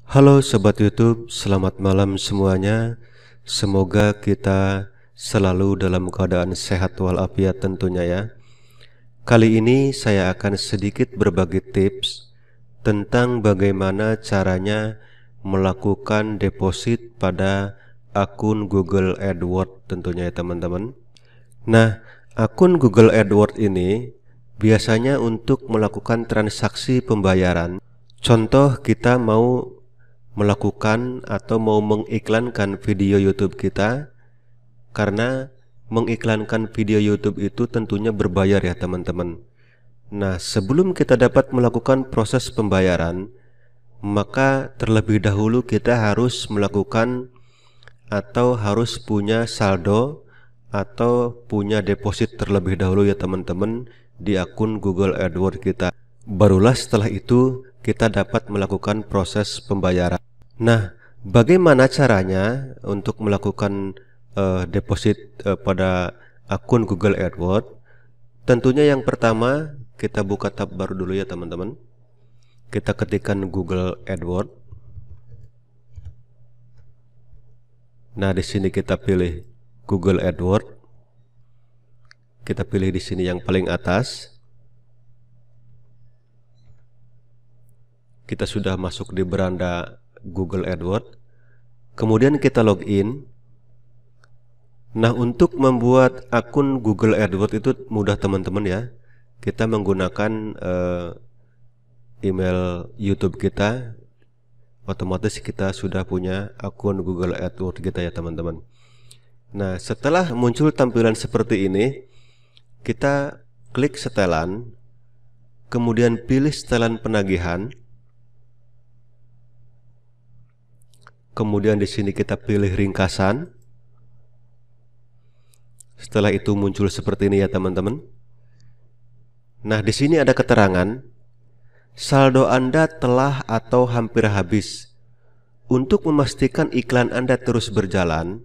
Halo Sobat YouTube, selamat malam semuanya. Semoga kita selalu dalam keadaan sehat walafiat tentunya ya. Kali ini saya akan sedikit berbagi tips tentang bagaimana caranya melakukan deposit pada akun Google AdWords tentunya ya teman-teman. Nah, akun Google AdWords ini biasanya untuk melakukan transaksi pembayaran. Contoh kita mau melakukan atau mau mengiklankan video YouTube kita, karena mengiklankan video YouTube itu tentunya berbayar ya teman-teman. Nah, sebelum kita dapat melakukan proses pembayaran, maka terlebih dahulu kita harus melakukan atau harus punya saldo atau punya deposit terlebih dahulu ya teman-teman di akun Google AdWords kita. Barulah setelah itu kita dapat melakukan proses pembayaran. Nah, bagaimana caranya untuk melakukan deposit pada akun Google AdWords? Tentunya yang pertama kita buka tab baru dulu ya teman-teman. Kita ketikkan Google AdWords. Nah, di sini kita pilih Google AdWords. Kita pilih di sini yang paling atas. Kita sudah masuk di beranda Google AdWords. Kemudian kita login. Nah, untuk membuat akun Google AdWords itu mudah teman-teman ya. Kita menggunakan email YouTube kita. Otomatis kita sudah punya akun Google AdWords kita ya teman-teman. Nah, setelah muncul tampilan seperti ini, kita klik setelan, kemudian pilih setelan penagihan. Kemudian di sini kita pilih ringkasan. Setelah itu muncul seperti ini ya teman-teman. Nah, di sini ada keterangan saldo Anda telah atau hampir habis. Untuk memastikan iklan Anda terus berjalan,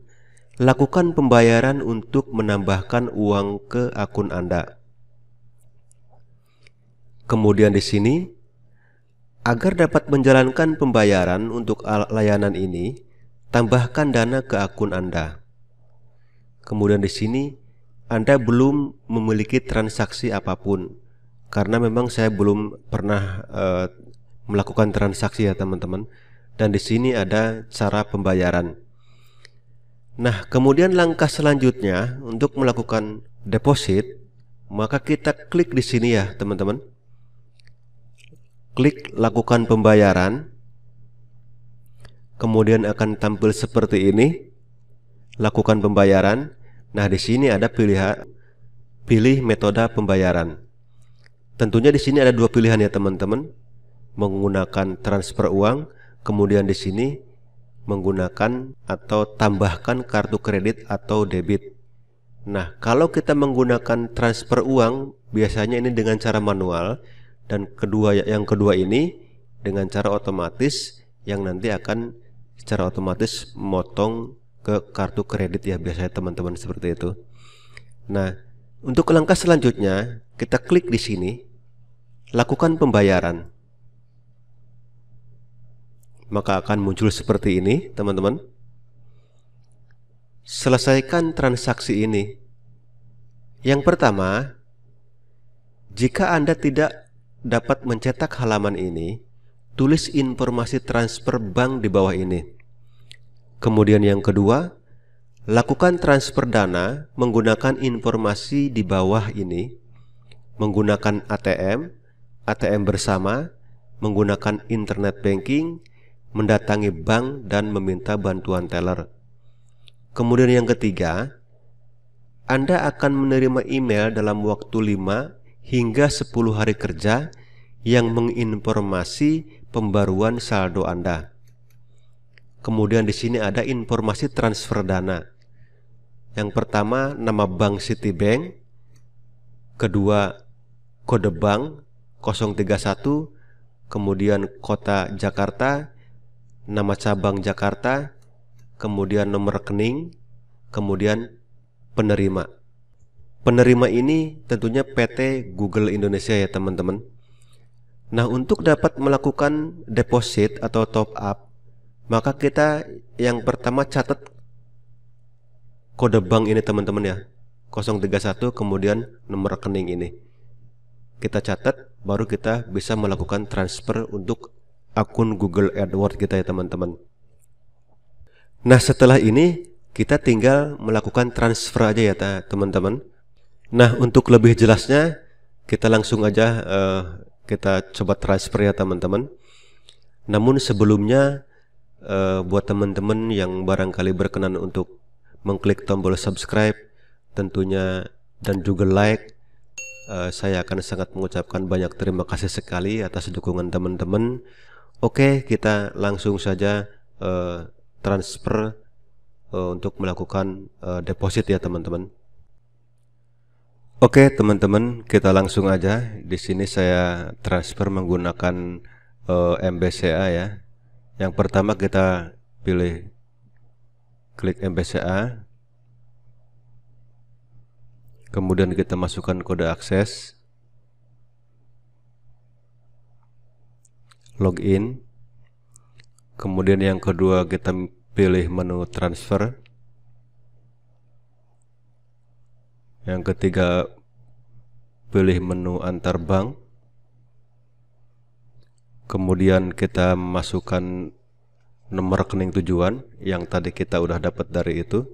lakukan pembayaran untuk menambahkan uang ke akun Anda. Kemudian di sini, agar dapat menjalankan pembayaran untuk layanan ini, tambahkan dana ke akun Anda. Kemudian di sini, Anda belum memiliki transaksi apapun, karena memang saya belum pernah melakukan transaksi ya teman-teman. Dan di sini ada cara pembayaran. Nah, kemudian langkah selanjutnya untuk melakukan deposit, maka kita klik di sini ya teman-teman. Klik lakukan pembayaran. Kemudian akan tampil seperti ini. Lakukan pembayaran. Nah, di sini ada pilih metode pembayaran. Tentunya di sini ada dua pilihan ya teman-teman. Menggunakan transfer uang, kemudian di sini menggunakan atau tambahkan kartu kredit atau debit. Nah, kalau kita menggunakan transfer uang, biasanya ini dengan cara manual. Dan yang kedua ini dengan cara otomatis, yang nanti akan secara otomatis memotong ke kartu kredit ya biasanya teman-teman seperti itu. Nah, untuk langkah selanjutnya kita klik di sini, lakukan pembayaran. Maka akan muncul seperti ini teman-teman. Selesaikan transaksi ini. Yang pertama, jika Anda tidak dapat mencetak halaman ini, tulis informasi transfer bank di bawah ini. Kemudian yang kedua, lakukan transfer dana menggunakan informasi di bawah ini, menggunakan ATM bersama, menggunakan internet banking, mendatangi bank dan meminta bantuan teller. Kemudian yang ketiga, Anda akan menerima email dalam waktu 5 hingga 10 hari kerja yang menginformasi pembaruan saldo Anda. Kemudian di sini ada informasi transfer dana. Yang pertama nama bank Citibank, kedua kode bank 031, kemudian kota Jakarta, nama cabang Jakarta, kemudian nomor rekening, kemudian penerima. Penerima ini tentunya PT Google Indonesia ya teman-teman. Nah, untuk dapat melakukan deposit atau top up, maka kita yang pertama catat kode bank ini teman-teman ya, 031, kemudian nomor rekening ini kita catat, baru kita bisa melakukan transfer untuk akun Google AdWords kita ya teman-teman. Nah setelah ini kita tinggal melakukan transfer aja ya teman-teman. Nah untuk lebih jelasnya kita langsung aja kita coba transfer ya teman-teman. Namun sebelumnya buat teman-teman yang barangkali berkenan untuk mengklik tombol subscribe tentunya dan juga like, saya akan sangat mengucapkan banyak terima kasih sekali atas dukungan teman-teman. Oke, kita langsung saja transfer untuk melakukan deposit ya teman-teman. Oke teman-teman, kita langsung aja. Di sini saya transfer menggunakan MBCA ya. Yang pertama kita pilih klik MBCA, kemudian kita masukkan kode akses, login, kemudian yang kedua kita pilih menu transfer, yang ketiga pilih menu antar bank, kemudian kita masukkan nomor rekening tujuan yang tadi kita udah dapat dari itu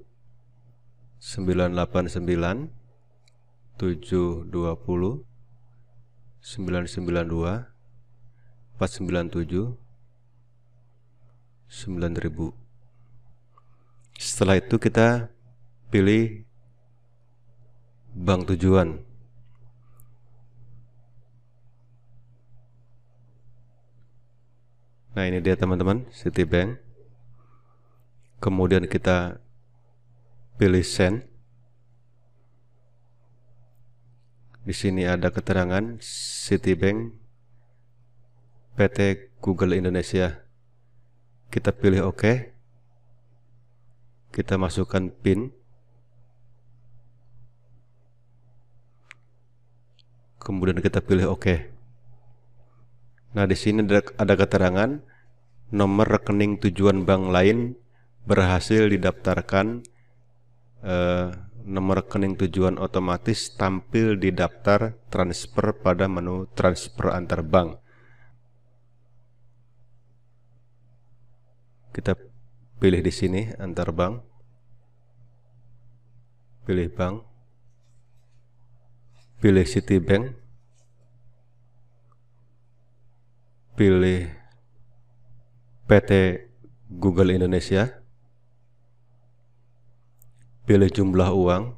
989 720 992 497 9000. Setelah itu kita pilih bank tujuan. Nah ini dia teman-teman, Citibank. Kemudian kita pilih send. Di sini ada keterangan Citibank PT Google Indonesia. Kita pilih OK. Kita masukkan PIN. Kemudian kita pilih OK. Nah, di sini ada keterangan nomor rekening tujuan bank lain berhasil didaftarkan. Nomor rekening tujuan otomatis tampil di daftar transfer pada menu transfer antar bank. Kita pilih di sini antar bank, pilih bank, pilih Citibank, pilih PT Google Indonesia, pilih jumlah uang.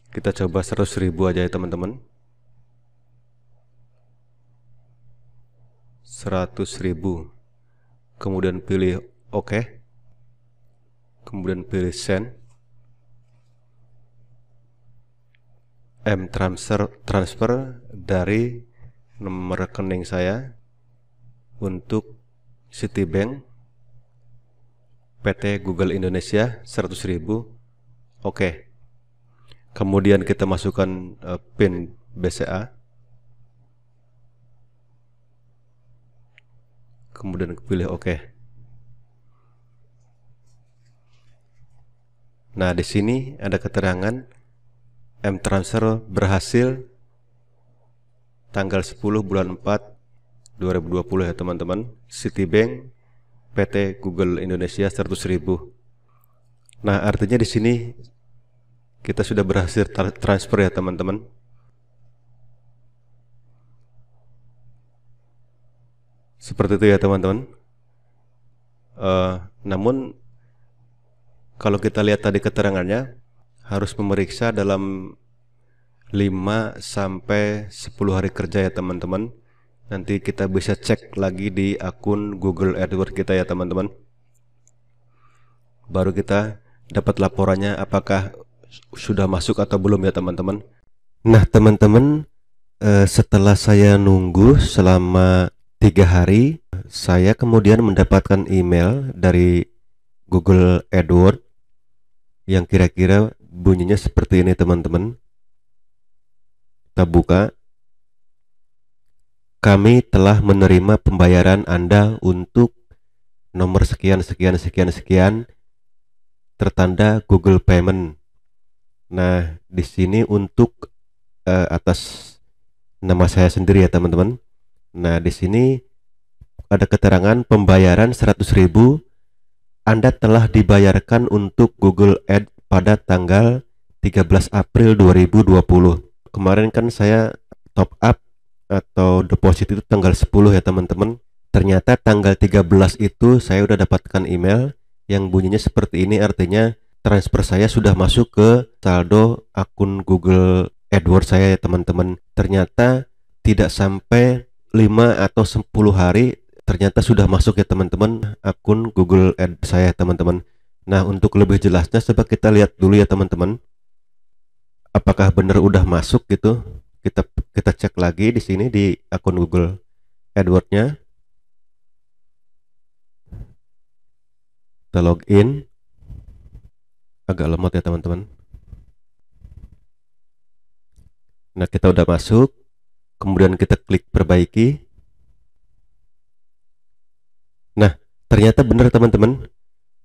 Kita coba 100.000 aja ya teman-teman. 100.000. Kemudian pilih OK. Kemudian pilih send. Transfer dari nomor rekening saya untuk Citibank PT Google Indonesia 100.000. Oke. Kemudian kita masukkan PIN BCA. Kemudian pilih OK. Nah, di sini ada keterangan transfer berhasil tanggal 10 bulan 4 2020 ya teman-teman. Citibank PT Google Indonesia 100.000. Nah, artinya di sini kita sudah berhasil transfer ya teman-teman. Seperti itu ya teman-teman. Namun kalau kita lihat tadi keterangannya, harus memeriksa dalam 5 sampai 10 hari kerja ya teman-teman. Nanti kita bisa cek lagi di akun Google AdWords kita ya teman-teman. Baru kita dapat laporannya apakah sudah masuk atau belum ya teman-teman. Nah teman-teman, setelah saya nunggu selama 3 hari, saya kemudian mendapatkan email dari Google AdWords yang kira-kira bunyinya seperti ini teman-teman. Kita buka. Kami telah menerima pembayaran Anda untuk nomor sekian sekian sekian sekian tertanda Google Payment. Nah, di sini untuk atas nama saya sendiri ya teman-teman. Nah, di sini ada keterangan pembayaran 100.000 Anda telah dibayarkan untuk Google Ads pada tanggal 13 April 2020. Kemarin kan saya top up atau deposit itu tanggal 10 ya teman-teman. Ternyata tanggal 13 itu saya udah dapatkan email yang bunyinya seperti ini, artinya transfer saya sudah masuk ke saldo akun Google AdWords saya ya teman-teman. Ternyata tidak sampai 5 atau 10 hari ternyata sudah masuk ya teman-teman akun Google Ads saya teman-teman. Nah, untuk lebih jelasnya coba kita lihat dulu ya teman-teman. Apakah benar udah masuk gitu? Kita cek lagi di sini di akun Google AdWords-nya. Kita login. Agak lemot ya teman-teman. Nah, kita udah masuk. Kemudian kita klik perbaiki. Nah, ternyata benar teman-teman.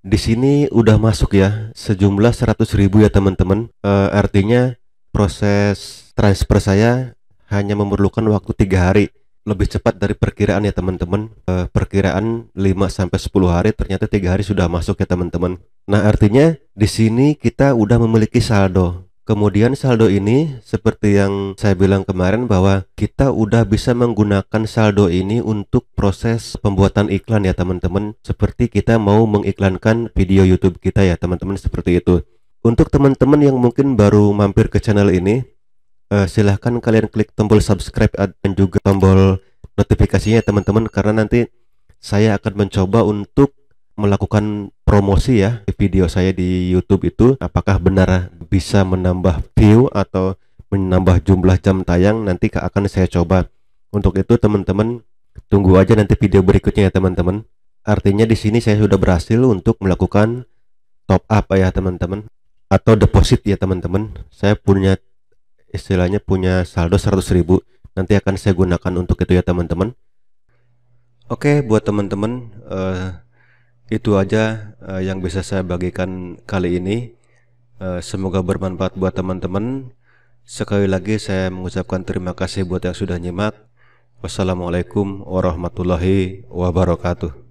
Di sini udah masuk ya sejumlah 100.000 ya teman-teman. Artinya proses transfer saya hanya memerlukan waktu 3 hari, lebih cepat dari perkiraan ya teman-teman. Perkiraan 5 sampai 10 hari, ternyata 3 hari sudah masuk ya teman-teman. Nah, artinya di sini kita udah memiliki saldo. Kemudian saldo ini seperti yang saya bilang kemarin bahwa kita udah bisa menggunakan saldo ini untuk proses pembuatan iklan ya teman-teman. Seperti kita mau mengiklankan video YouTube kita ya teman-teman, seperti itu. Untuk teman-teman yang mungkin baru mampir ke channel ini, silahkan kalian klik tombol subscribe dan juga tombol notifikasinya teman-teman, karena nanti saya akan mencoba untuk melakukan promosi ya di video saya di YouTube itu, apakah benar bisa menambah view atau menambah jumlah jam tayang, nanti akan saya coba. Untuk itu teman-teman tunggu aja nanti video berikutnya ya teman-teman. Artinya di sini saya sudah berhasil untuk melakukan top up ya teman-teman, atau deposit ya teman-teman. Saya punya istilahnya punya saldo 100.000, nanti akan saya gunakan untuk itu ya teman-teman. Oke, buat teman-teman itu aja yang bisa saya bagikan kali ini. Semoga bermanfaat buat teman-teman. Sekali lagi saya mengucapkan terima kasih buat yang sudah nyimak. Wassalamualaikum warahmatullahi wabarakatuh.